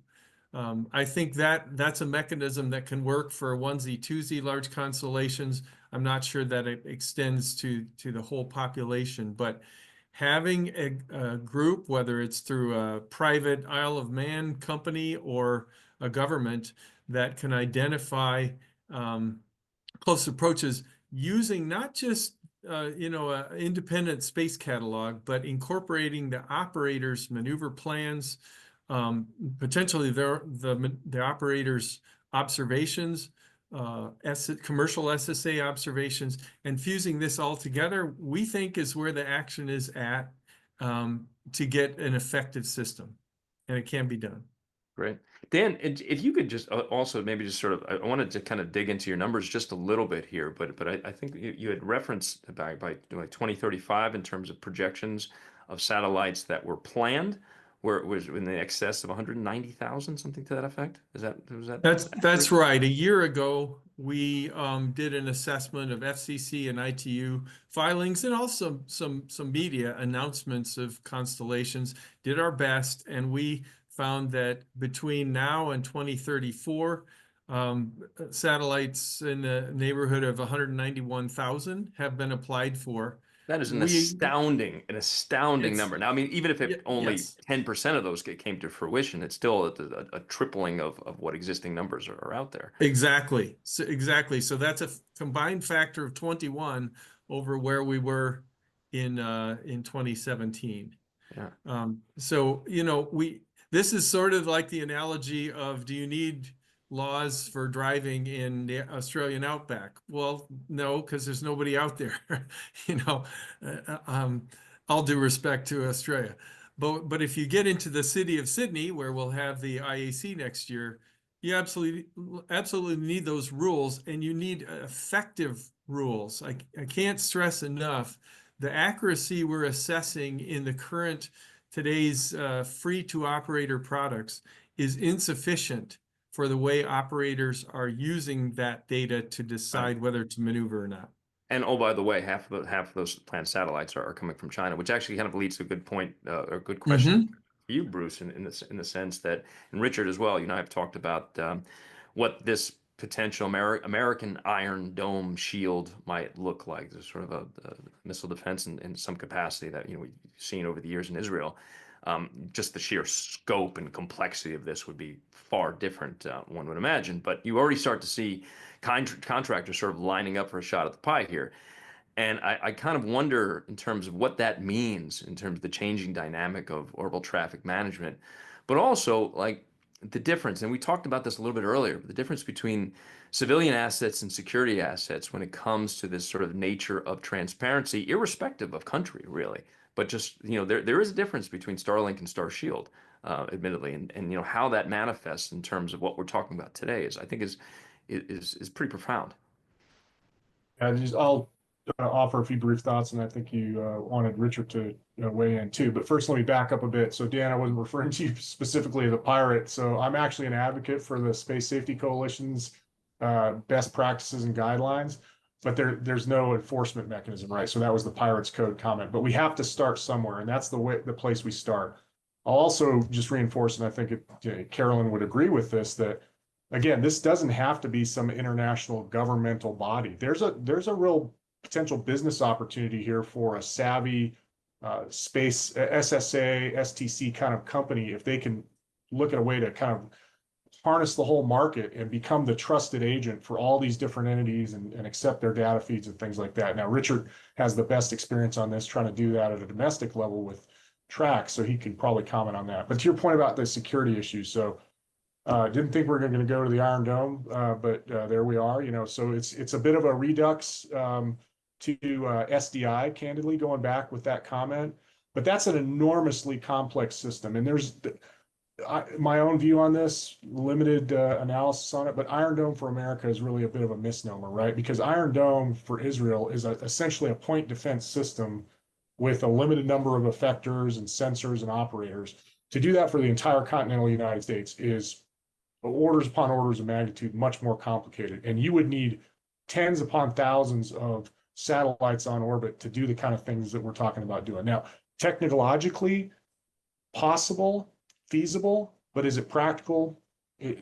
I think that's a mechanism that can work for onesie, twosie large constellations. I'm not sure that it extends to the whole population, but having a group, whether it's through a private Isle of Man company or a government, that can identify close approaches using not just an independent space catalog, but incorporating the operators' maneuver plans, potentially the operators' observations, commercial SSA observations, and fusing this all together, we think is where the action is at to get an effective system, and it can be done. Great. Dan, if you could just also maybe just sort of, I wanted to kind of dig into your numbers just a little bit here, but I think you had referenced by like 2035 in terms of projections of satellites that were planned, where it was in the excess of 190,000, something to that effect. Was that? That's right. A year ago, we did an assessment of FCC and ITU filings and also some media announcements of constellations. Did our best, and we found that between now and 2034, satellites in the neighborhood of 191,000 have been applied for. That is an astounding number. Now, I mean, even if only 10% of those came to fruition, it's still a tripling of what existing numbers are out there. Exactly. So that's a combined factor of 21 over where we were in 2017. Yeah. So, this is sort of like the analogy of, do you need laws for driving in the Australian outback? Well, no, because there's nobody out there. All due respect to Australia. But if you get into the city of Sydney, where we'll have the IAC next year, you absolutely need those rules, and you need effective rules. I can't stress enough the accuracy we're assessing in the today's free-to-operator products is insufficient for the way operators are using that data to decide whether to maneuver or not. And oh, by the way, half of those planned satellites are coming from China, which actually kind of leads to a good point or good question for you, Bruce, in the sense that, and Richard as well. I've talked about what this potential American Iron Dome shield might look like. There's sort of a missile defense in some capacity that we've seen over the years in Israel. Just the sheer scope and complexity of this would be far different, one would imagine. But you already start to see contractors sort of lining up for a shot at the pie here. And I kind of wonder in terms of what that means in terms of the changing dynamic of orbital traffic management, but also like the difference, and we talked about this a little bit earlier, the difference between civilian assets and security assets when it comes to this sort of nature of transparency, irrespective of country, really. but just, there is a difference between Starlink and Starshield, admittedly, and how that manifests in terms of what we're talking about today I think is pretty profound. I'll offer a few brief thoughts, and I think you wanted Richard to weigh in too. But first, let me back up a bit. So, Dan, I wasn't referring to you specifically as a pirate. So, I'm actually an advocate for the Space Safety Coalition's best practices and guidelines, but there's no enforcement mechanism, right? So that was the Pirates Code comment. But we have to start somewhere, and that's the place we start. I'll also just reinforce, and I think Carolyn would agree with this, that again, this doesn't have to be some international governmental body. There's a real potential business opportunity here for a savvy space SSA, STC kind of company if they can look at a way to kind of harness the whole market and become the trusted agent for all these different entities and accept their data feeds and things like that. Now, Richard has the best experience on this, trying to do that at a domestic level with Track, so he can probably comment on that. But to your point about the security issues, so didn't think we were going to go to the Iron Dome, but there we are. So it's a bit of a redux to SDI, candidly, going back with that comment. But that's an enormously complex system, and there's my own view on this, limited analysis on it. But Iron Dome for America is really a bit of a misnomer, right? Because Iron Dome for Israel is essentially a point defense system with a limited number of effectors and sensors and operators. To do that for the entire continental United States is orders upon orders of magnitude much more complicated. And you would need tens upon thousands of satellites on orbit to do the kind of things that we're talking about doing. Now, technologically possible, feasible, but is it practical?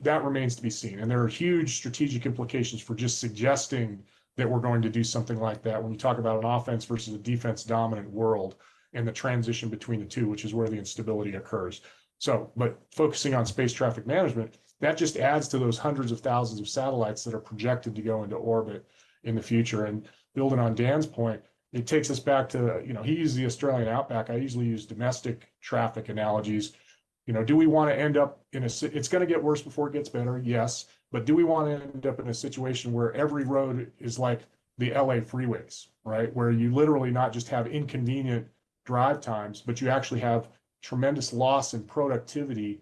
That remains to be seen. And there are huge strategic implications for just suggesting that we're going to do something like that when you talk about an offense versus a defense dominant world and the transition between the two, which is where the instability occurs. So, but focusing on space traffic management, that just adds to those hundreds of thousands of satellites that are projected to go into orbit in the future. And building on Dan's point, it takes us back to, he used the Australian outback. I usually use domestic traffic analogies. Do we want to end up it's going to get worse before it gets better? Yes. But do we want to end up in a situation where every road is like the LA freeways, right? Where you literally not just have inconvenient drive times, but you actually have tremendous loss in productivity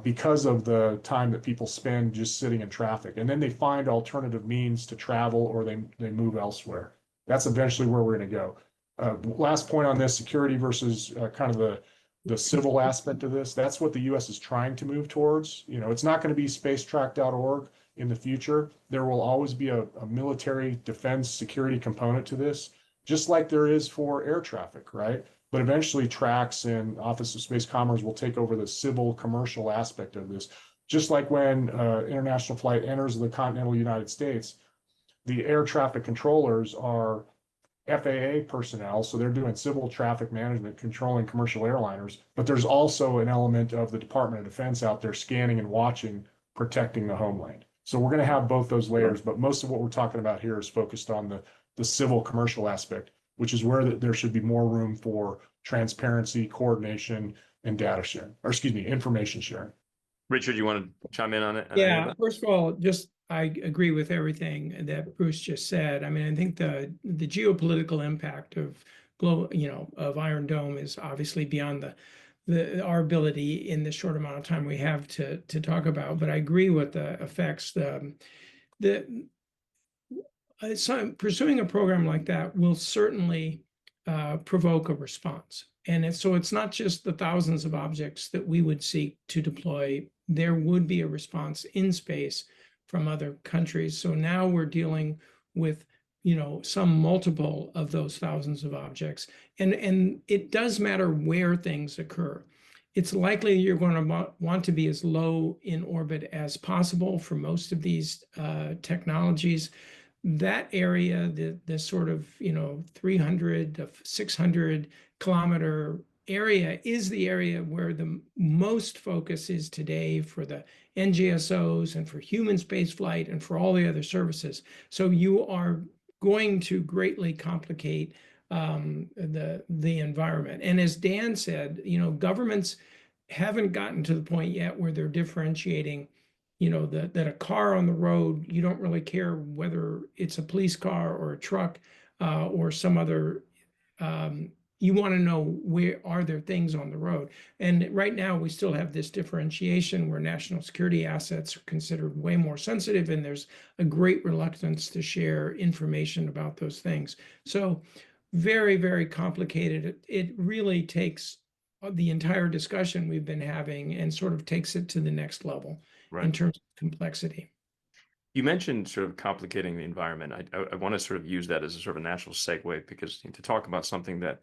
because of the time that people spend just sitting in traffic. And then they find alternative means to travel, or they move elsewhere. That's eventually where we're going to go. Last point on this, security versus kind of the civil aspect of this. That's what the U.S. is trying to move towards. It's not going to be spacetrack.org in the future. There will always be a military defense security component to this, just like there is for air traffic, right? But eventually TRAX and Office of Space Commerce will take over the civil commercial aspect of this. Just like when international flight enters the continental United States, the air traffic controllers are FAA personnel, so they're doing civil traffic management, controlling commercial airliners, but there's also an element of the Department of Defense out there scanning and watching, protecting the homeland. So we're going to have both those layers, but most of what we're talking about here is focused on the civil commercial aspect, which is where there should be more room for transparency, coordination, and data sharing, or excuse me, information sharing. Richard, you want to chime in on it? Yeah, first of all, I agree with everything that Bruce just said. I mean, I think the geopolitical impact of of Iron Dome is obviously beyond our ability in the short amount of time we have to talk about. But I agree with the effects. Pursuing a program like that will certainly provoke a response. And so it's not just the thousands of objects that we would seek to deploy. There would be a response in space from other countries. So now we're dealing with, some multiple of those thousands of objects. And it does matter where things occur. It's likely you're going to want to be as low in orbit as possible for most of these technologies. That area, the sort of 300 to 600 kilometer area is the area where the most focus is today for the NGSOs and for human spaceflight and for all the other services. So you are going to greatly complicate the environment. And as Dan said, governments haven't gotten to the point yet where they're differentiating that a car on the road, you don't really care whether it's a police car or a truck or some other, you want to know where are there things on the road. And right now we still have this differentiation where national security assets are considered way more sensitive, and there's a great reluctance to share information about those things. So very, very complicated. It really takes the entire discussion we've been having and sort of takes it to the next level in terms of complexity. You mentioned sort of complicating the environment. I want to sort of use that as a sort of a natural segue, because to talk about something that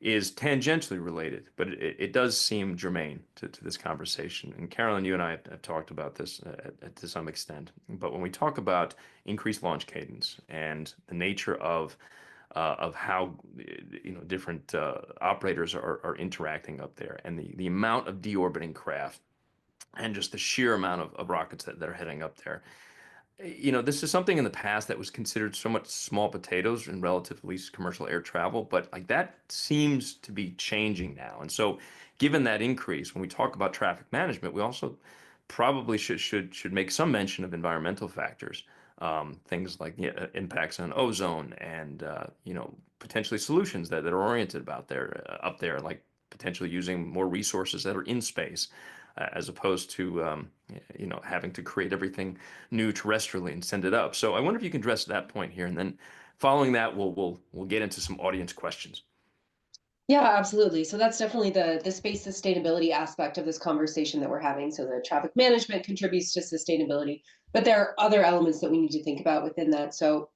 is tangentially related, but it does seem germane to this conversation. And Carolyn, you and I have talked about this to some extent. But when we talk about increased launch cadence and the nature of how different operators are interacting up there, and the amount of deorbiting craft, and just the sheer amount of rockets that are heading up there. This is something in the past that was considered so much small potatoes in relative, at least commercial air travel, but like that seems to be changing now. And so, given that increase, when we talk about traffic management, we also probably should make some mention of environmental factors, things like impacts on ozone, and potentially solutions that are oriented about up there, like potentially using more resources that are in space, as opposed to having to create everything new terrestrially and send it up. So I wonder if you can address that point here, and then following that, we'll get into some audience questions. Yeah, absolutely. So that's definitely the space sustainability aspect of this conversation that we're having. So the traffic management contributes to sustainability, but there are other elements that we need to think about within that. So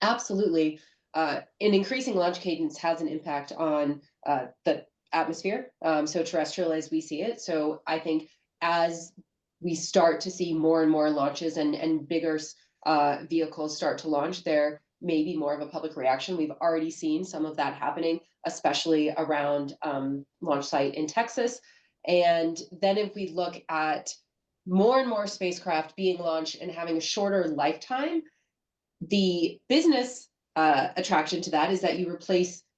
absolutely, an increasing launch cadence has an impact on the atmosphere, so terrestrial as we see it. So I think as we start to see more and more launches and bigger vehicles start to launch, there may be more of a public reaction. We've already seen some of that happening, especially around launch site in Texas. And then if we look at more and more spacecraft being launched and having a shorter lifetime, the business attraction to that is that you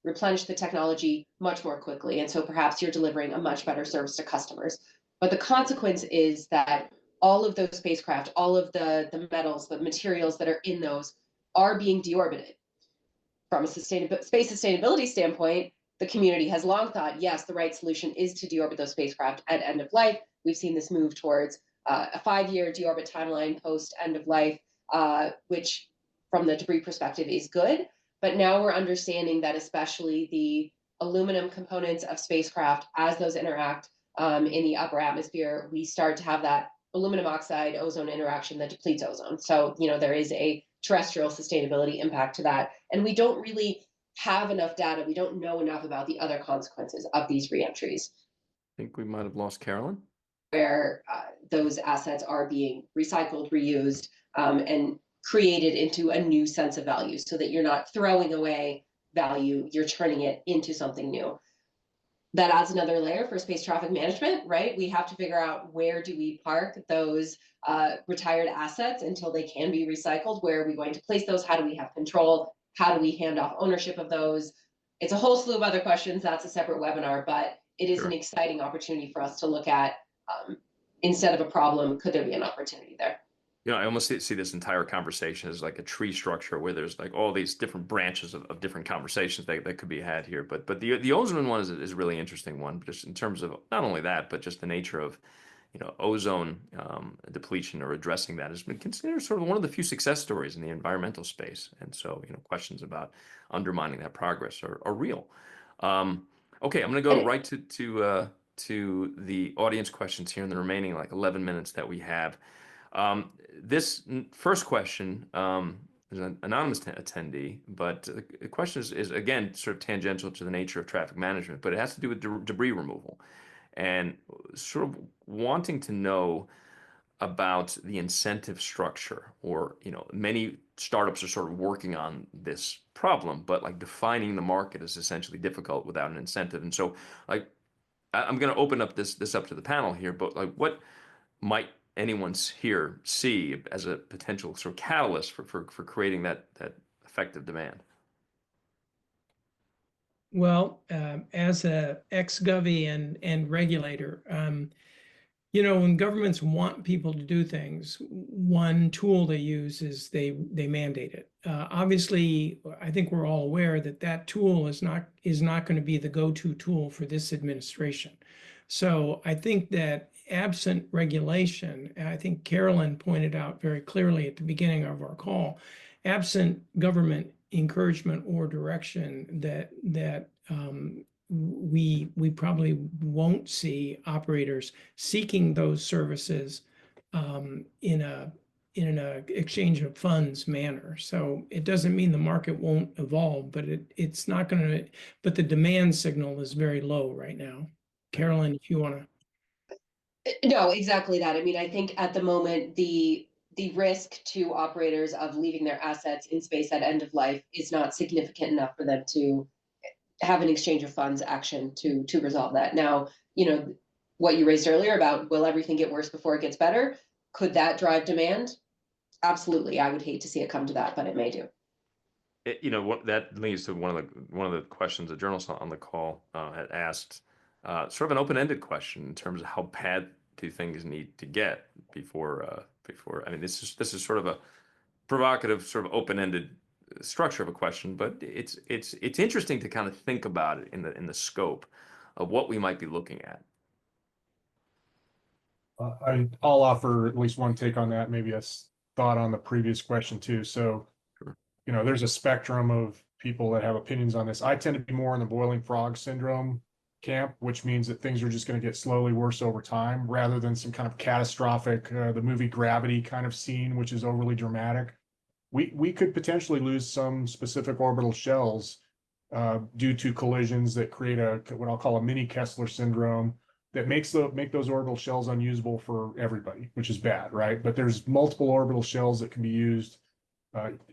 replenish the technology much more quickly. And so perhaps you're delivering a much better service to customers. But the consequence is that all of those spacecraft, all of the metals, the materials that are in those are being deorbited. From a space sustainability standpoint, the community has long thought, yes, the right solution is to deorbit those spacecraft at end of life. We've seen this move towards a 5-year deorbit timeline post end of life, which from the debris perspective is good. But now we're understanding that especially the aluminum components of spacecraft, as those interact in the upper atmosphere, we start to have that aluminum oxide ozone interaction that depletes ozone. So, there is a terrestrial sustainability impact to that. And we don't really have enough data. We don't know enough about the other consequences of these reentries. I think we might have lost Carolyn. Where those assets are being recycled, reused, and created into a new sense of value, so that you're not throwing away value, you're turning it into something new. That adds another layer for space traffic management, right? We have to figure out, where do we park those retired assets until they can be recycled? Where are we going to place those? How do we have control? How do we hand off ownership of those? It's a whole slew of other questions. That's a separate webinar, but it is an exciting opportunity for us to look at. Instead of a problem, could there be an opportunity there? I almost see this entire conversation as like a tree structure, where there's like all these different branches of different conversations that could be had here. But the ozone one is a really interesting one, just in terms of not only that, but just the nature of ozone depletion, or addressing that, has been considered sort of one of the few success stories in the environmental space. And so questions about undermining that progress are real. Okay, I'm going to go right to the audience questions here in the remaining like 11 minutes that we have. This first question is an anonymous attendee, but the question is again sort of tangential to the nature of traffic management, but it has to do with debris removal, and sort of wanting to know about the incentive structure. Or many startups are sort of working on this problem, but like defining the market is essentially difficult without an incentive. And so like I'm going to open up this up to the panel here, but like what might anyone here see as a potential sort of catalyst for creating that effective demand? Well, as a ex-govy and regulator, You know, when governments want people to do things, one tool they use is they mandate it. Obviously, I think we're all aware that that tool is not going to be the go-to tool for this administration. So I think that absent regulation, and I think Carolyn pointed out very clearly at the beginning of our call, absent government encouragement or direction, that we probably won't see operators seeking those services in an exchange of funds manner. So it doesn't mean the market won't evolve, but it's not going to. But the demand signal is very low right now. Carolyn, if you want to. No, exactly that. I mean, I think at the moment, the risk to operators of leaving their assets in space at end of life is not significant enough for them to have an exchange of funds action to resolve that. Now, you know, what you raised earlier about will everything get worse before it gets better? Could that drive demand? Absolutely. I would hate to see it come to that, but it may do. You know, what that leads to one of the questions a journalist on the call had asked, sort of an open-ended question in terms of how bad do things need to get before I mean, this is sort of a provocative, sort of open-ended structure of a question, but it's interesting to kind of think about it in the scope of what we might be looking at. I'll offer at least one take on that, maybe a thought on the previous question too. So, Sure. you know, there's a spectrum of people that have opinions on this. I tend to be more in the boiling frog syndrome camp, which means that things are just going to get slowly worse over time rather than some kind of catastrophic, the movie Gravity kind of scene, which is overly dramatic. We could potentially lose some specific orbital shells due to collisions that create what I'll call a mini Kessler syndrome that make those orbital shells unusable for everybody, which is bad, right? But there's multiple orbital shells that can be used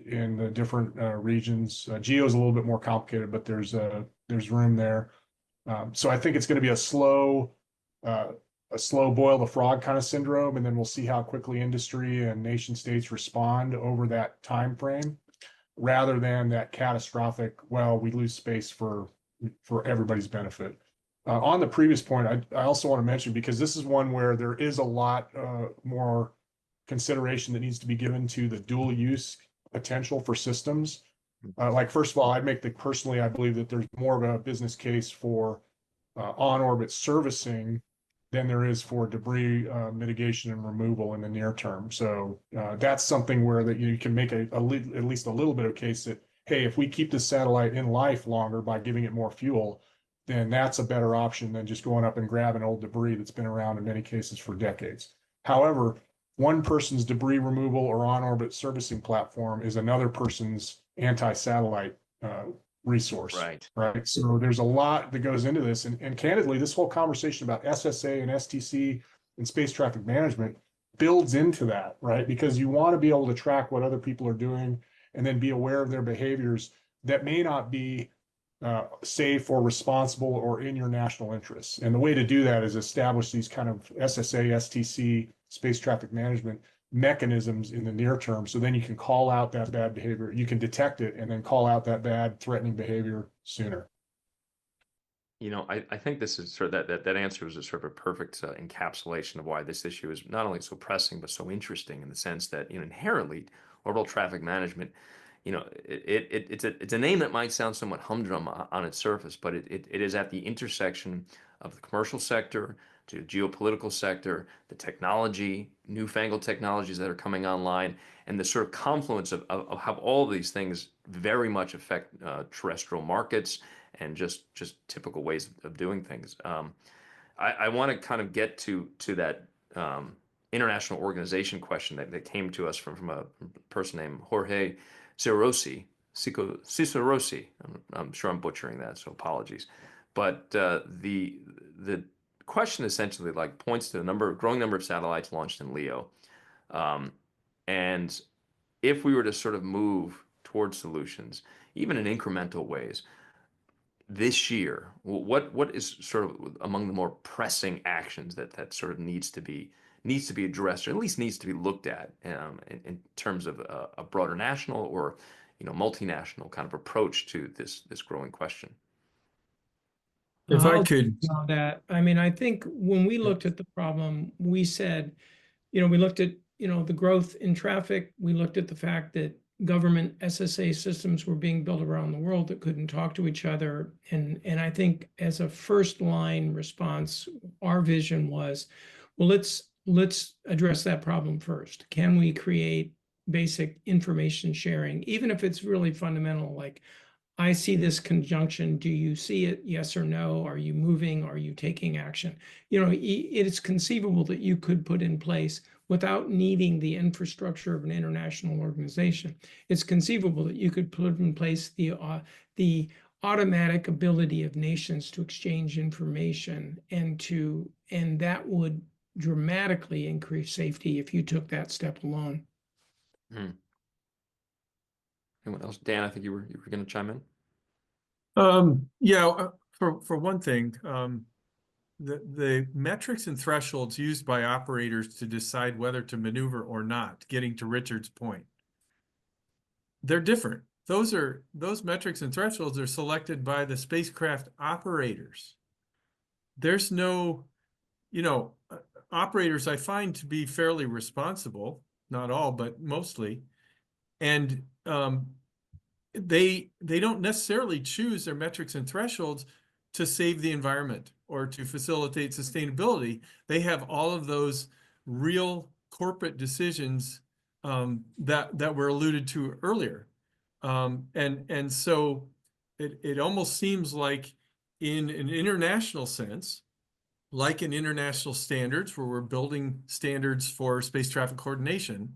in the different regions. Geo is a little bit more complicated, but there's room there. So I think it's going to be a slow boil the frog kind of syndrome, and then we'll see how quickly industry and nation states respond over that time frame, rather than that catastrophic, well, we lose space for everybody's benefit. On the previous point, I also want to mention, because this is one where there is a lot more consideration that needs to be given to the dual use potential for systems. Like, first of all, I believe that there's more of a business case for on-orbit servicing than there is for debris mitigation and removal in the near term. So that's something where that you can make at least a little bit of case that, hey, if we keep the satellite in life longer by giving it more fuel, then that's a better option than just going up and grabbing old debris that's been around in many cases for decades. However, one person's debris removal or on-orbit servicing platform is another person's anti-satellite resource. Right. So there's a lot that goes into this. And candidly, this whole conversation about SSA and STC and space traffic management builds into that, right? Because you want to be able to track what other people are doing and then be aware of their behaviors that may not be safe or responsible or in your national interests. And the way to do that is establish these kind of SSA, STC, space traffic management mechanisms in the near term. So then you can call out that bad behavior, you can detect it, and then call out that bad threatening behavior sooner. You know, I think this is sort of that answer is a sort of a perfect encapsulation of why this issue is not only so pressing, but so interesting, in the sense that, you know, inherently orbital traffic management, you know, it's a name that might sound somewhat humdrum on its surface, but it is at the intersection of the commercial sector to the geopolitical sector, the technology, newfangled technologies that are coming online, and the sort of confluence of how all of these things very much affect terrestrial markets and just typical ways of doing things. I want to kind of get to that international organization question that came to us from a person named Jorge Cicerosi. I'm sure I'm butchering that, so apologies. But the question essentially like points to the growing number of satellites launched in LEO, and if we were to sort of move towards solutions, even in incremental ways, this year, what is sort of among the more pressing actions that sort of needs to be addressed, or at least needs to be looked at in terms of a broader national or, you know, multinational kind of approach to this growing question? If I I'll could, on that. I mean, I think when we looked at the problem, we said, we looked at, the growth in traffic. We looked at the fact that government SSA systems were being built around the world that couldn't talk to each other. And I think as a first line response, our vision was, well, let's address that problem first. Can we create basic information sharing, even if it's really fundamental, like, I see this conjunction. Do you see it? Yes or no? Are you moving? Are you taking action? It is conceivable that you could put in place without needing the infrastructure of an international organization. It's conceivable that you could put in place the automatic ability of nations to exchange information and that would dramatically increase safety if you took that step alone. Hmm. Anyone else? Dan, I think you were going to chime in. Yeah, for one thing, the metrics and thresholds used by operators to decide whether to maneuver or not, getting to Richard's point, they're different. Those metrics and thresholds are selected by the spacecraft operators. There's no, operators I find to be fairly responsible, not all, but mostly. And they don't necessarily choose their metrics and thresholds to save the environment or to facilitate sustainability. They have all of those real corporate decisions that were alluded to earlier. And so it almost seems like in an international sense, like in international standards where we're building standards for space traffic coordination,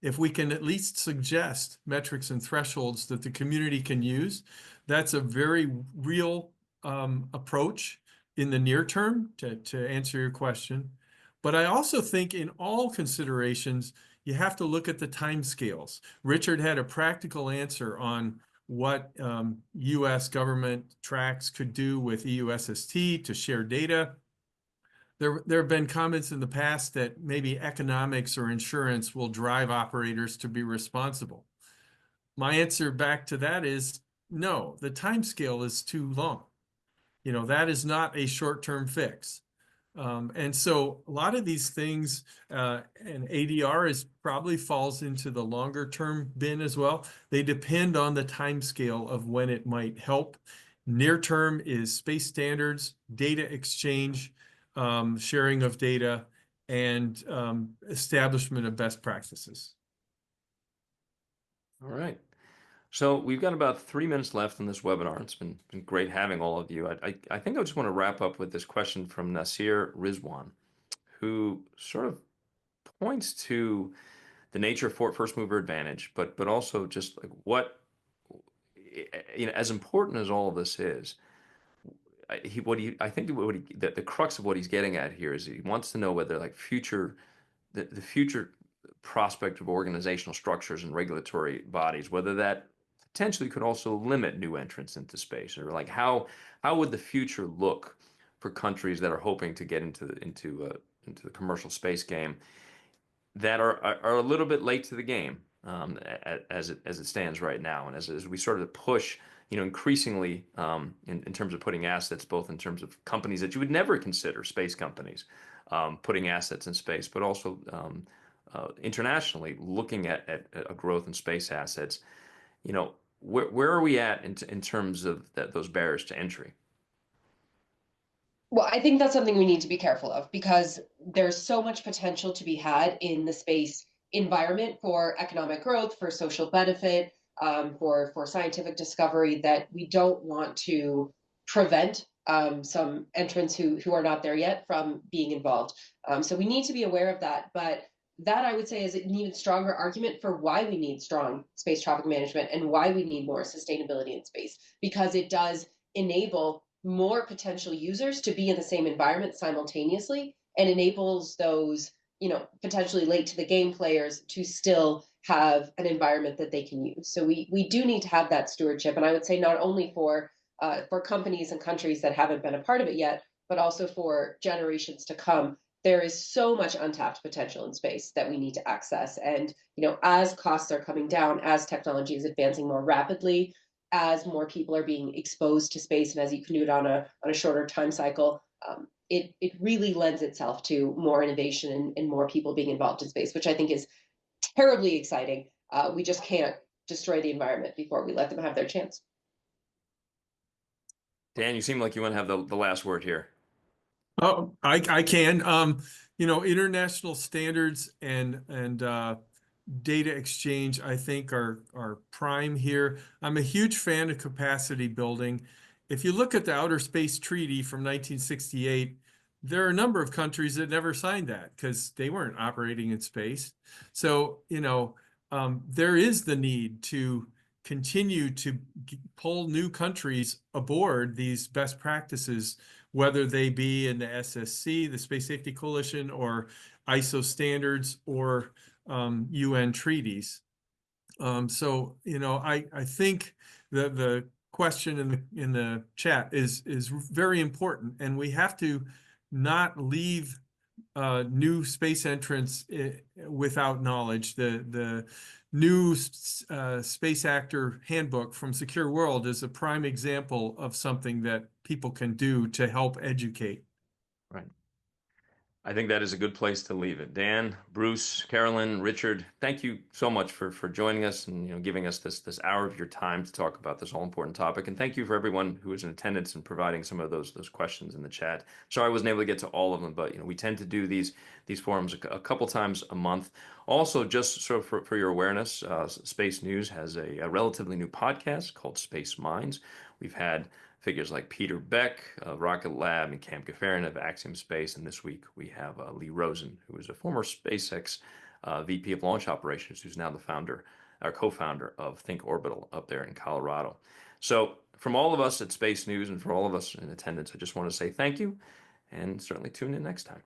if we can at least suggest metrics and thresholds that the community can use, that's a very real approach in the near term to answer your question. But I also think in all considerations, you have to look at the timescales. Richard had a practical answer on what US government tracks could do with EUSST to share data. There have been comments in the past that maybe economics or insurance will drive operators to be responsible. My answer back to that is no, the time scale is too long. That is not a short-term fix. And so a lot of these things, and ADR probably falls into the longer-term bin as well. They depend on the time scale of when it might help. Near-term is space standards, data exchange, sharing of data, and establishment of best practices. All right. So we've got about 3 minutes left in this webinar. It's been great having all of you. I think I just want to wrap up with this question from Nasir Rizwan, who sort of points to the nature of first mover advantage, but also just like what, as important as all of this is, I think the crux of what he's getting at here is he wants to know whether like the future prospect of organizational structures and regulatory bodies, whether that potentially could also limit new entrants into space, or like how would the future look for countries that are hoping to get into the commercial space game that are a little bit late to the game as it stands right now, and as we sort of push increasingly in terms of putting assets, both in terms of companies that you would never consider space companies putting assets in space, but also internationally looking at a growth in space assets. Where are we at in terms of those barriers to entry? Well, I think that's something we need to be careful of, because there's so much potential to be had in the space environment for economic growth, for social benefit, for scientific discovery, that we don't want to prevent some entrants who are not there yet from being involved. So we need to be aware of that. But that, I would say, is an even stronger argument for why we need strong space traffic management and why we need more sustainability in space, because it does enable more potential users to be in the same environment simultaneously, and enables those, potentially late to the game players to still have an environment that they can use. So we do need to have that stewardship. And I would say not only for companies and countries that haven't been a part of it yet, but also for generations to come. There is so much untapped potential in space that we need to access. And, as costs are coming down, as technology is advancing more rapidly, as more people are being exposed to space and as you can do it on a shorter time cycle, it really lends itself to more innovation and more people being involved in space, which I think is terribly exciting. We just can't destroy the environment before we let them have their chance. Dan, you seem like you want to have the last word here. Oh, I can. International standards and data exchange, I think, are prime here. I'm a huge fan of capacity building. If you look at the Outer Space Treaty from 1968, there are a number of countries that never signed that because they weren't operating in space. So, there is the need to continue to pull new countries aboard these best practices, whether they be in the SSC, the Space Safety Coalition, or ISO standards, or UN treaties. I think the question in the chat is very important, and we have to not leave new space entrants without knowledge. The new Space Actor Handbook from Secure World is a prime example of something that people can do to help educate. Right. I think that is a good place to leave it. Dan, Bruce, Carolyn, Richard, thank you so much for joining us and giving us this hour of your time to talk about this all important topic. And thank you for everyone who was in attendance and providing some of those questions in the chat. Sorry I wasn't able to get to all of them, but we tend to do these forums a couple times a month. Also, just sort of for your awareness, Space News has a relatively new podcast called Space Minds. We've had figures like Peter Beck of Rocket Lab and Cam Gaffarian of Axiom Space. And this week we have Lee Rosen, who is a former SpaceX VP of Launch Operations, who's now the founder or co-founder of Think Orbital up there in Colorado. So from all of us at Space News and for all of us in attendance, I just want to say thank you and certainly tune in next time.